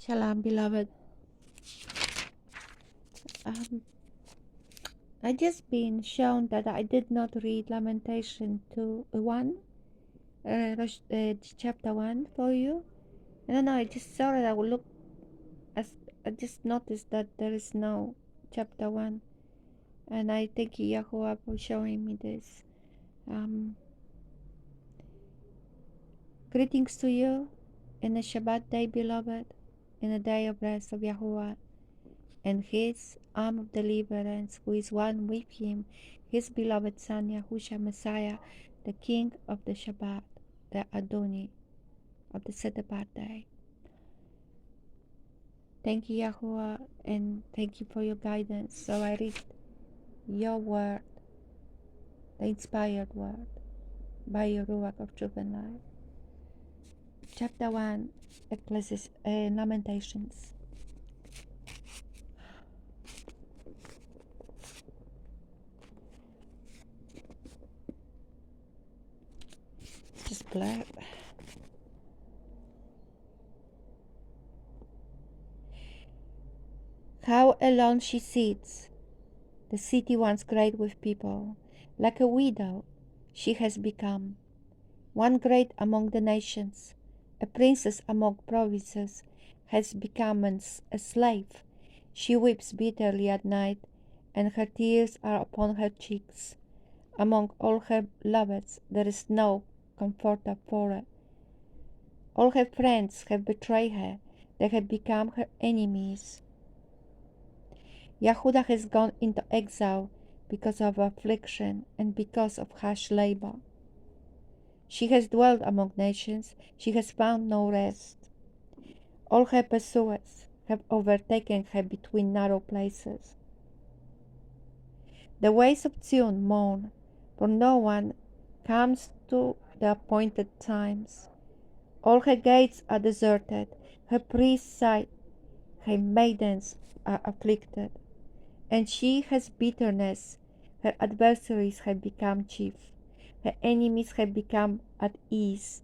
Shalom, beloved. Um, I just been shown that I did not read Lamentation 1, chapter 1 for you. I don't know, I just saw it. As I just noticed that there is no chapter 1. And I thank you, Yahuwah, for showing me this. Um, Greetings to you in the Shabbat day, beloved, in the day of rest of Yahuwah, and his arm of deliverance, who is one with him, his beloved Son, Yahushua Messiah, the King of the Shabbat, the Adoni of the set apart day. Thank you, Yahuwah, and thank you for your guidance. So I read your word, the inspired word, by your Ruach of truth and life. Chapter 1, Lamentations. Just blur. How alone she sits, the city once great with people. Like a widow she has become, one great among the nations, a princess among provinces, has become a slave. She weeps bitterly at night, and her tears are upon her cheeks. Among all her lovers there is no comforter for her. All her friends have betrayed her, they have become her enemies. Yehuda has gone into exile because of affliction and because of harsh labor. She has dwelt among nations, she has found no rest. All her pursuers have overtaken her between narrow places. The ways of Zion mourn, for no one comes to the appointed times. All her gates are deserted, her priests sigh, her maidens are afflicted. And she has bitterness, her adversaries have become chief, her enemies have become at ease.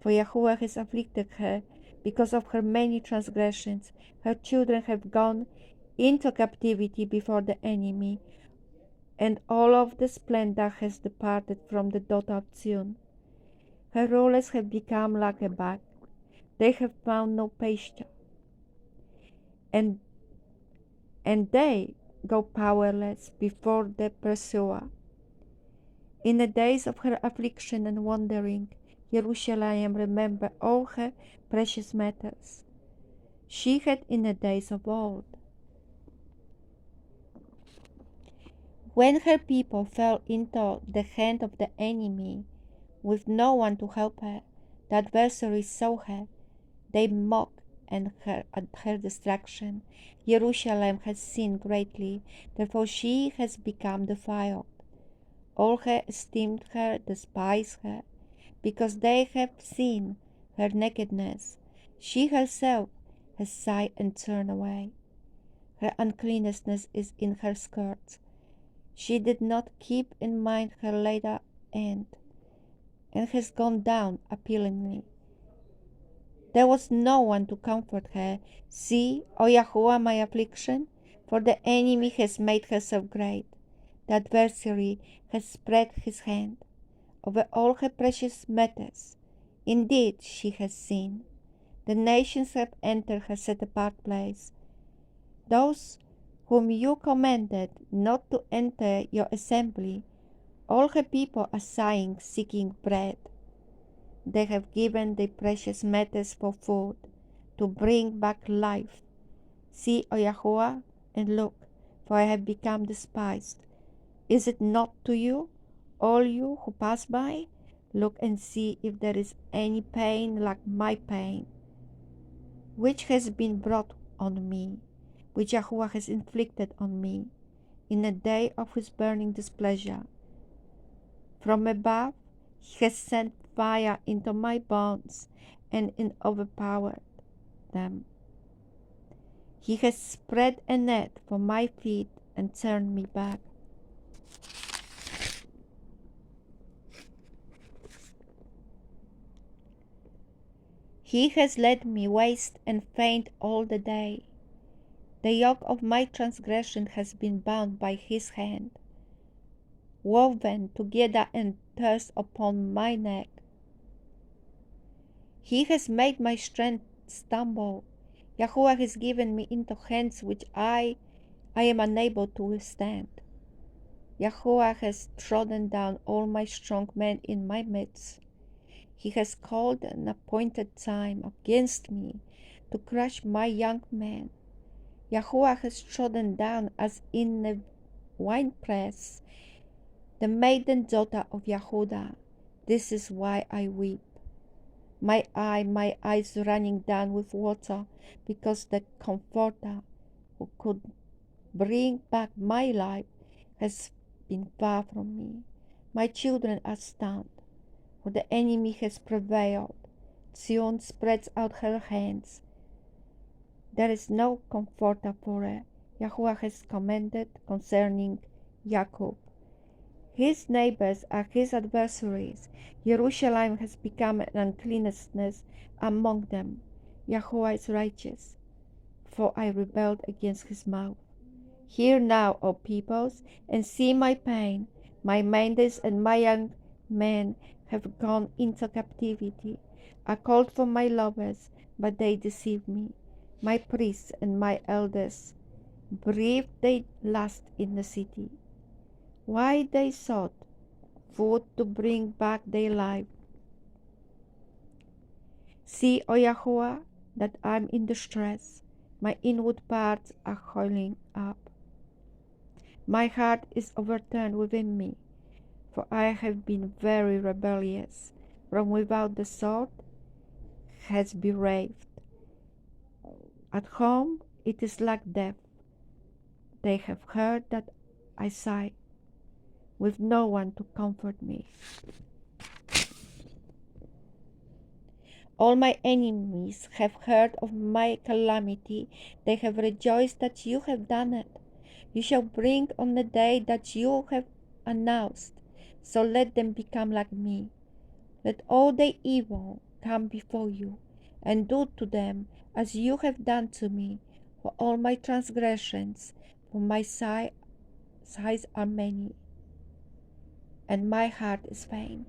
For Yahuwah has afflicted her because of her many transgressions. Her children have gone into captivity before the enemy, and all of the splendor has departed from the daughter of Zion. Her rulers have become like a bag, they have found no pasture, and they go powerless before the pursuer. In the days of her affliction and wandering, Jerusalem remembered all her precious matters she had in the days of old. When her people fell into the hand of the enemy, with no one to help her, the adversaries saw her, they mocked at her destruction. Jerusalem has sinned greatly, therefore she has become defiled. All who esteemed her despise her, because they have seen her nakedness. She herself has sighed and turned away. Her uncleanness is in her skirts. She did not keep in mind her later end, and has gone down appealingly. There was no one to comfort her. See, O Yahuwah, my affliction, for the enemy has made herself great. The adversary has spread his hand over all her precious matters. Indeed, she has sinned. The nations have entered her set-apart place. Those whom you commanded not to enter your assembly, all her people are sighing, seeking bread. They have given their precious matters for food, to bring back life. See, O Yahuwah, and look, for I have become despised. Is it not to you, all you who pass by? Look and see if there is any pain like my pain, which has been brought on me, which Yahuwah has inflicted on me, in the day of his burning displeasure. From above he has sent fire into my bones and overpowered them. He has spread a net for my feet and turned me back. He has let me waste and faint all the day. The yoke of my transgression has been bound by his hand, woven together and thrust upon my neck. He has made my strength stumble. Yahuwah has given me into hands which I am unable to withstand. Yahuwah has trodden down all my strong men in my midst. He has called an appointed time against me to crush my young men. Yahuwah has trodden down as in a winepress the maiden daughter of Yehuda. This is why I weep. My eyes running down with water, because the Comforter who could bring back my life has been far from me. My children are stunned, for the enemy has prevailed. Zion spreads out her hands. There is no comforter for her. Yahuwah has commanded concerning Jacob. His neighbors are his adversaries. Jerusalem has become an uncleanness among them. Yahuwah is righteous, for I rebelled against his mouth. Hear now, O peoples, and see my pain. My maidens and my young men have gone into captivity. I called for my lovers, but they deceived me. My priests and my elders breathed their lust in the city. Why they sought food to bring back their life. See, O Yahuwah, that I am in distress. My inward parts are coiling up. My heart is overturned within me, for I have been very rebellious. From without the sword has bereaved. At home it is like death. They have heard that I sigh, with no one to comfort me. All my enemies have heard of my calamity. They have rejoiced that you have done it. You shall bring on the day that you have announced. So let them become like me. Let all the evil come before you, and do to them as you have done to me. For all my transgressions, for my sighs are many, and my heart is faint.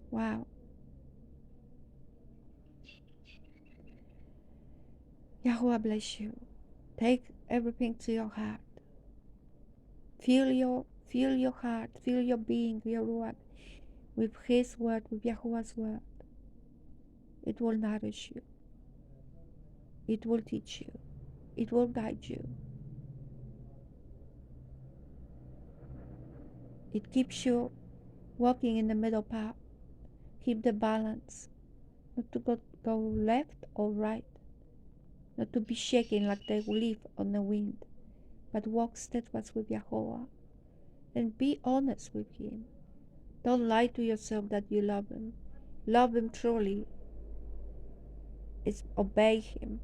Wow. Yahuwah bless you. Take everything to your heart. Fill your heart, fill your being, your ruach, with His word, with Yahuwah's word. It will nourish you. It will teach you. It will guide you. It keeps you walking in the middle path. Keep the balance. Not to go left or right. Not to be shaken like the leaf on the wind. But walk steadfast with Yahuwah. And be honest with Him. Don't lie to yourself that you love Him. Love Him truly. It's obey Him.